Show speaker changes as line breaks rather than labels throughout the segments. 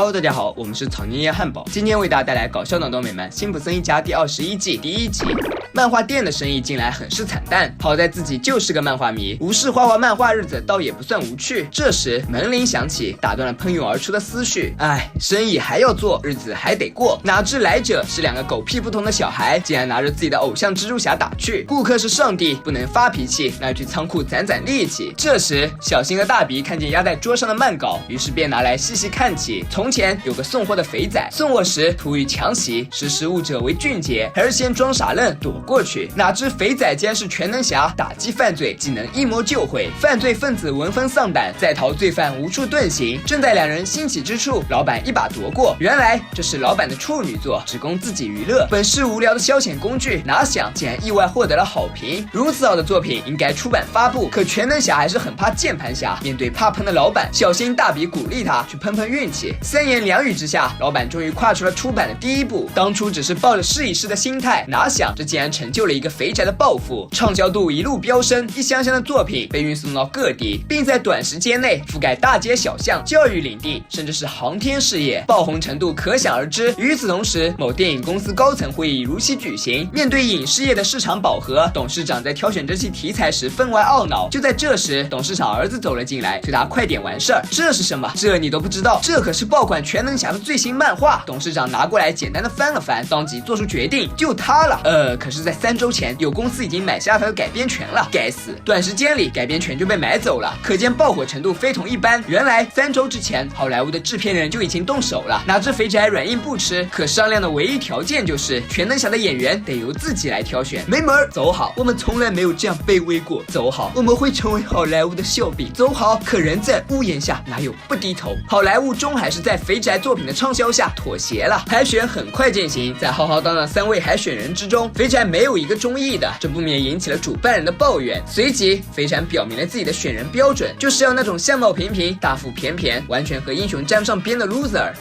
Hello， 大家好，我们是草泥叶汉堡，今天为大家带来搞笑脑洞美漫《辛普森一家》第21季第1集。漫画店的生意近来很是惨淡，好在自己就是个漫画迷，无事画画漫画日子倒也不算无趣。这时门铃响起，打断了喷涌而出的思绪。生意还要做，日子还得过，哪知来者是两个狗屁不通的小孩，竟然拿着自己的偶像蜘蛛侠打去。顾客是上帝，不能发脾气，那去仓库攒攒力气。这时小新和大鼻看见压在桌上的漫稿，于是便拿来细细看起。从前有个送货的肥仔，送货时突遇强袭，识时务者为俊杰，还是先装傻愣躲过去，哪知肥仔竟然是全能侠，打击犯罪技能一摸就会。犯罪分子闻风丧胆，在逃罪犯无处遁形。正在两人兴起之处，老板一把夺过，原来这是老板的处女作，只供自己娱乐，本是无聊的消遣工具，哪想竟然意外获得了好评。如此好的作品应该出版发布，可全能侠还是很怕键盘侠，面对怕喷的老板，小心大笔鼓励他去喷喷运气。3言2语之下，老板终于跨出了出版的第一步。当初只是抱着试一试的心态，哪想这竟然成就了一个肥宅的抱负，畅销度一路飙升，一箱箱的作品被运送到各地，并在短时间内覆盖大街小巷、教育领地，甚至是航天事业，爆红程度可想而知。与此同时，某电影公司高层会议如期举行，面对影视业的市场饱和，董事长在挑选这期题材时分外懊恼。就在这时，董事长儿子走了进来，催他快点完事儿。这是什么？这你都不知道？这可是爆款全能侠的最新漫画。董事长拿过来简单的翻了翻，当即做出决定，就他了。可是在3周前，有公司已经买下他的改编权了。该死，短时间里改编权就被买走了，可见爆火程度非同一般。原来3周之前，好莱坞的制片人就已经动手了，哪知肥宅软硬不吃，可商量的唯一条件就是全能侠的演员得由自己来挑选。没门儿，走好，我们从来没有这样卑微过。走好，我们会成为好莱坞的笑柄。走好，可人在屋檐下，哪有不低头？好莱坞终还是在肥宅作品的畅销下妥协了。海选很快进行，在浩浩荡荡3位海选人之中，肥宅没有一个中意的，这不免引起了主办人的抱怨。随即肥宅表明了自己的选人标准，就是要那种相貌平平、大腹便便、完全和英雄沾不上边的 loser。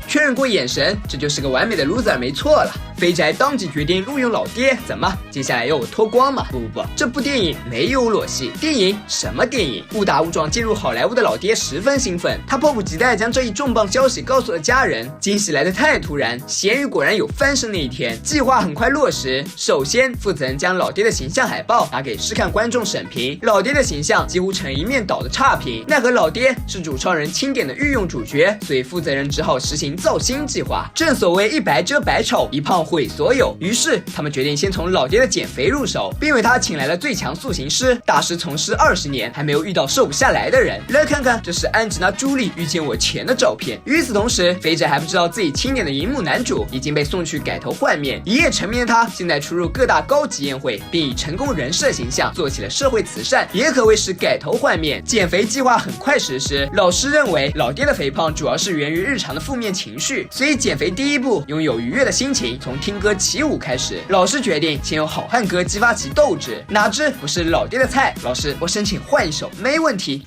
确认过眼神，这就是个完美的 loser， 没错了。肥宅当即决定录用老爹，怎么？接下来要我脱光吗？不，这部电影没有裸戏。电影？什么电影？误打误撞进入好莱坞的老爹十分兴奋，他迫不及待将这一重磅消息告诉了家人。惊喜来得太突然，咸鱼果然有翻身那一天。计划很快落实，首先负责人将老爹的形象海报拿给试看观众审评，老爹的形象几乎成一面倒的差评。奈何老爹是主创人钦点的御用主角，所以负责人只好实行造星计划。正所谓一白遮百丑，一胖毁所有。于是他们决定先从老爹的减肥入手，并为他请来了最强塑形师，大师从师20年还没有遇到瘦不下来的人。来看看，这是安吉娜·朱莉遇见我前的照片。与此同时，肥仔还不知道自己钦点的荧幕男主已经被送去改头换面，一夜成名的他现在出入各大高级宴会，并以成功人设形象做起了社会慈善，也可谓是改头换面。减肥计划很快实施，老师认为老爹的肥胖主要是源于日常的负面情绪，所以减肥第一步，拥有愉悦的心情，从听歌起舞开始。老师决定先用好汉歌激发起斗志，哪知不是老爹的菜。老师，我申请换一首。没问题。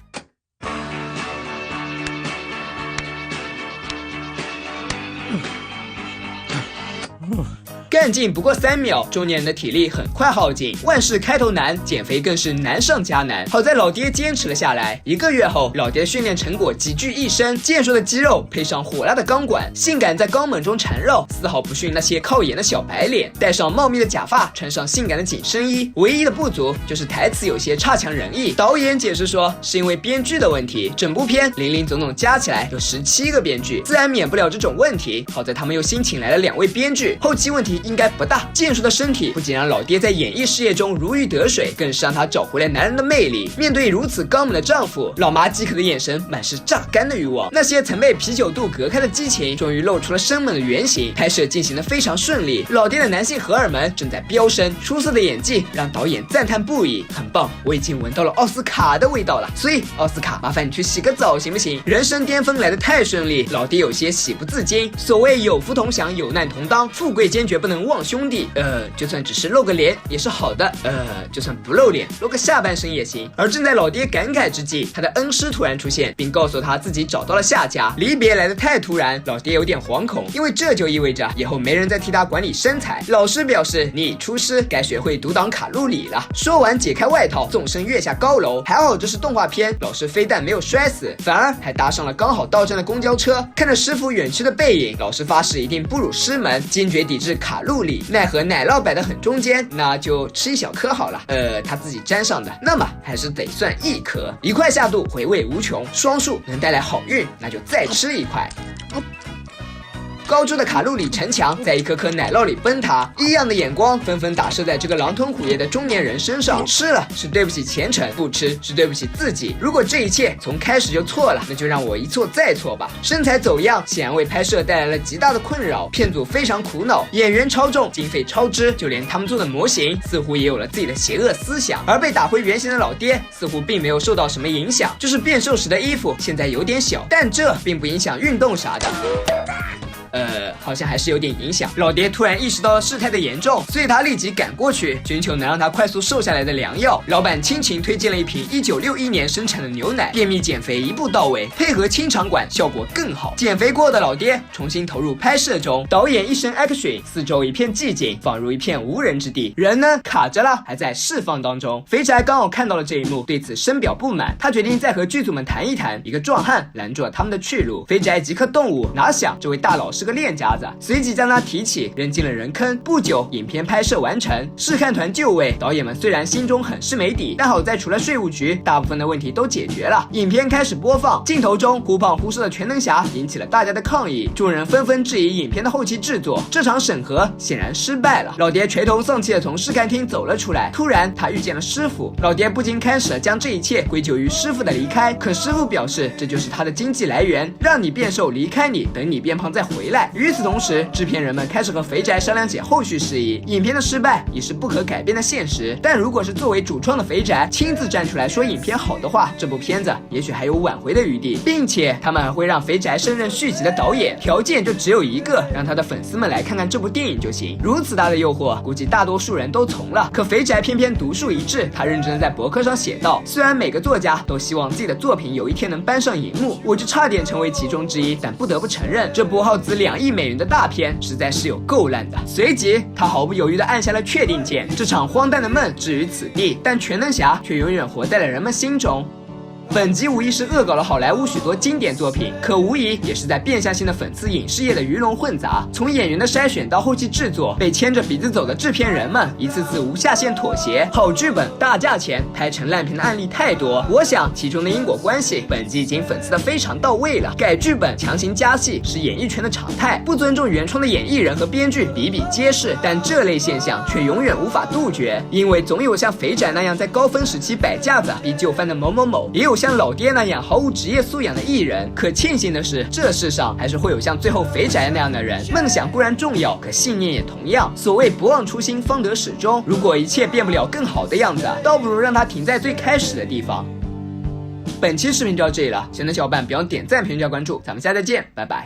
干劲不过3秒，中年人的体力很快耗尽。万事开头难，减肥更是难上加难。好在老爹坚持了下来。1个月后，老爹的训练成果集聚一身，健硕的肌肉配上火辣的钢管，性感在肛门中缠绕，丝毫不逊那些靠颜的小白脸。戴上茂密的假发，穿上性感的紧身衣，唯一的不足就是台词有些差强人意。导演解释说，是因为编剧的问题，整部片零零总总加起来有17个编剧，自然免不了这种问题。好在他们又新请来了2位编剧，后期问题应该不大。健硕的身体不仅让老爹在演艺事业中如鱼得水，更是让他找回了男人的魅力。面对如此刚猛的丈夫，老妈饥渴的眼神满是榨干的欲望，那些曾被啤酒肚隔开的激情终于露出了生猛的原形。拍摄进行得非常顺利，老爹的男性荷尔蒙正在飙升，出色的演技让导演赞叹不已，很棒，我已经闻到了奥斯卡的味道了。所以奥斯卡，麻烦你去洗个澡行不行？人生巅峰来得太顺利，老爹有些喜不自禁。所谓有福同享，有难同当，富贵坚决不能能忘兄弟，就算只是露个脸也是好的，就算不露脸，露个下半身也行。而正在老爹感慨之际，他的恩师突然出现，并告诉他自己找到了下家。离别来得太突然，老爹有点惶恐，因为这就意味着以后没人再替他管理身材。老师表示，你已出师，该学会独挡卡路里了。说完解开外套，纵身跃下高楼。还好这是动画片，老师非但没有摔死，反而还搭上了刚好到站的公交车。看着师傅远去的背影，老师发誓一定不辱师门，坚决抵制卡路里。奈何奶酪摆得很中间，那就吃一小颗好了。他自己沾上的，那么还是得算一颗。一块下肚，回味无穷，双数能带来好运，那就再吃一块。高筑的卡路里城墙在一颗颗奶酪里崩塌，异样的眼光纷纷打射在这个狼吞虎咽的中年人身上。吃了是对不起前程，不吃是对不起自己。如果这一切从开始就错了，那就让我一错再错吧。身材走样显然为拍摄带来了极大的困扰，片组非常苦恼，演员超重，经费超支，就连他们做的模型似乎也有了自己的邪恶思想。而被打回原形的老爹似乎并没有受到什么影响，就是变瘦时的衣服现在有点小，但这并不影响运动啥的。好像还是有点影响。老爹突然意识到了事态的严重，所以他立即赶过去，寻求能让他快速瘦下来的良药。老板亲情推荐了一瓶1961年生产的牛奶，便秘减肥一步到位，配合清肠管效果更好。减肥过的老爹重新投入拍摄中，导演一声 action， 四周一片寂静，仿如一片无人之地。人呢卡着了，还在释放当中。肥宅刚好看到了这一幕，对此深表不满，他决定再和剧组们谈一谈。一个壮汉拦住了他们的去路，肥宅即刻动武，哪想这位大佬是个练家子，随即将他提起扔进了人坑。不久，影片拍摄完成，试看团就位。导演们虽然心中很是没底，但好在除了税务局，大部分的问题都解决了。影片开始播放，镜头中忽胖忽瘦的全能侠引起了大家的抗议，众人纷纷质疑影片的后期制作。这场审核显然失败了。老爹垂头丧气地从试看厅走了出来，突然他遇见了师傅，老爹不禁开始将这一切归咎于师傅的离开。可师傅表示，这就是他的经济来源，让你变瘦离开你，等你变胖再回来。与此同时，制片人们开始和肥宅商量起后续事宜。影片的失败已是不可改变的现实，但如果是作为主创的肥宅亲自站出来说影片好的话，这部片子也许还有挽回的余地，并且他们还会让肥宅胜任续集的导演，条件就只有一个，让他的粉丝们来看看这部电影就行。如此大的诱惑，估计大多数人都从了。可肥宅偏偏独树一帜，他认真的在博客上写道，虽然每个作家都希望自己的作品有一天能搬上荧幕，我就差点成为其中之一，但不得不承认，这部耗资2亿美元的大片实在是有够烂的。随即他毫不犹豫地按下了确定键，这场荒诞的梦置于此地，但全能侠却永远活在了人们心中。本集无疑是恶搞了好莱坞许多经典作品，可无疑也是在变相性的讽刺影视业的鱼龙混杂。从演员的筛选到后期制作，被牵着鼻子走的制片人们一次次无下限妥协，好剧本大价钱拍成烂片的案例太多。我想其中的因果关系，本集已经讽刺得非常到位了。改剧本强行加戏是演艺圈的常态，不尊重原创的演艺人和编剧比比皆是，但这类现象却永远无法杜绝，因为总有像肥宅那样在高峰时期摆架子逼就范的某某某，也有像老爹那样毫无职业素养的艺人。可庆幸的是，这世上还是会有像最后肥宅那样的人。梦想固然重要，可信念也同样。所谓不忘初心，方得始终。如果一切变不了更好的样子，倒不如让它停在最开始的地方。本期视频就到这里了，喜欢的小伙伴别忘点赞、评论、加关注，咱们下次再见，拜拜。